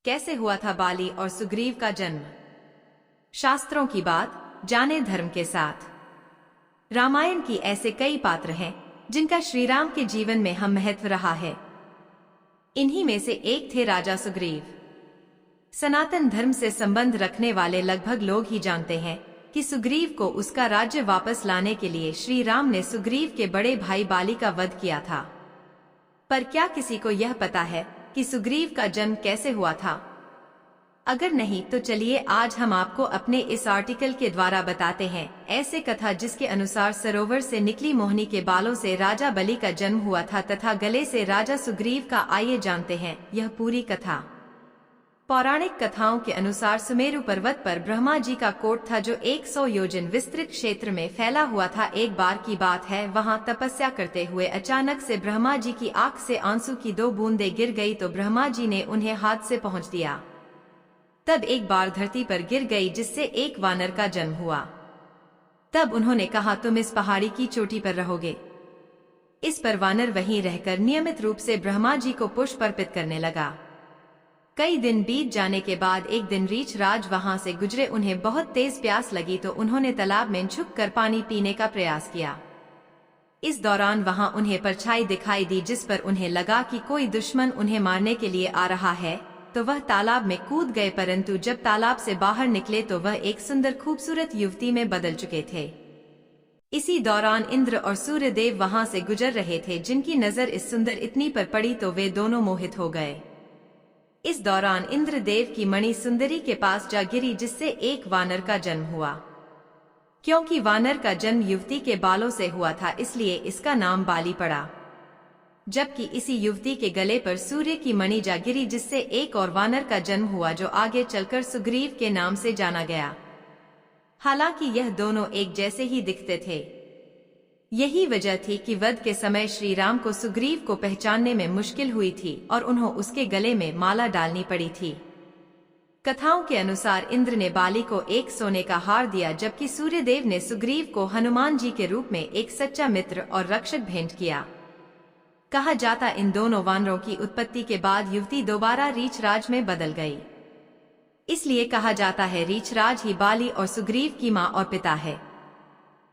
कैसे हुआ था बाली और सुग्रीव का जन्म। शास्त्रों की बात जाने धर्म के साथ। रामायण की ऐसे कई पात्र हैं जिनका श्रीराम के जीवन में हम महत्व रहा है। इन्हीं में से एक थे राजा सुग्रीव। सनातन धर्म से संबंध रखने वाले लगभग लोग ही जानते हैं कि सुग्रीव को उसका राज्य वापस लाने के लिए श्री राम ने सुग्रीव के बड़े भाई बाली का वध किया था। पर क्या किसी को यह पता है कि सुग्रीव का जन्म कैसे हुआ था? अगर नहीं तो चलिए आज हम आपको अपने इस आर्टिकल के द्वारा बताते हैं ऐसे कथा जिसके अनुसार सरोवर से निकली मोहिनी के बालों से राजा बलि का जन्म हुआ था तथा गले से राजा सुग्रीव का। आइए जानते हैं यह पूरी कथा। पौराणिक कथाओं के अनुसार सुमेरु पर्वत पर ब्रह्मा जी का कोट था जो 100 योजन विस्तृत क्षेत्र में फैला हुआ था। एक बार की बात है, वहां तपस्या करते हुए अचानक से ब्रह्मा जी की आंख से आंसू की 2 बूंदें गिर गई तो ब्रह्मा जी ने उन्हें हाथ से पहुंच दिया। तब एक बार धरती पर गिर गई जिससे एक वानर का जन्म हुआ। तब उन्होंने कहा तुम इस पहाड़ी की चोटी पर रहोगे। इस पर वानर वहीं रहकर नियमित रूप से ब्रह्मा जी को पुष्प अर्पित करने लगा। कई दिन बीत जाने के बाद एक दिन रीछ राज वहां से गुजरे। उन्हें बहुत तेज प्यास लगी तो उन्होंने तालाब में झुककर पानी पीने का प्रयास किया। इस दौरान वहां उन्हें परछाई दिखाई दी जिस पर उन्हें लगा कि कोई दुश्मन उन्हें मारने के लिए आ रहा है, तो वह तालाब में कूद गए। परंतु जब तालाब से बाहर निकले तो वह एक सुंदर खूबसूरत युवती में बदल चुके थे। इसी दौरान इंद्र और सूर्य देव वहां से गुजर रहे थे जिनकी नजर इस सुंदर इतनी पर पड़ी तो वे दोनों मोहित हो गए। इस दौरान इंद्रदेव की मणि सुंदरी के पास जा गिरी जिससे एक वानर का जन्म हुआ। क्योंकि वानर का जन्म युवती के बालों से हुआ था इसलिए इसका नाम बाली पड़ा। जबकि इसी युवती के गले पर सूर्य की मणि जा गिरी जिससे एक और वानर का जन्म हुआ जो आगे चलकर सुग्रीव के नाम से जाना गया। हालांकि यह दोनों एक जैसे ही दिखते थे। यही वजह थी कि वध के समय श्री राम को सुग्रीव को पहचानने में मुश्किल हुई थी और उन्हें उसके गले में माला डालनी पड़ी थी। कथाओं के अनुसार इंद्र ने बाली को एक सोने का हार दिया जबकि सूर्यदेव ने सुग्रीव को हनुमान जी के रूप में एक सच्चा मित्र और रक्षक भेंट किया। कहा जाता इन दोनों वानरों की उत्पत्ति के बाद युवती दोबारा रीछराज में बदल गई। इसलिए कहा जाता है रीछराज ही बाली और सुग्रीव की माँ और पिता है।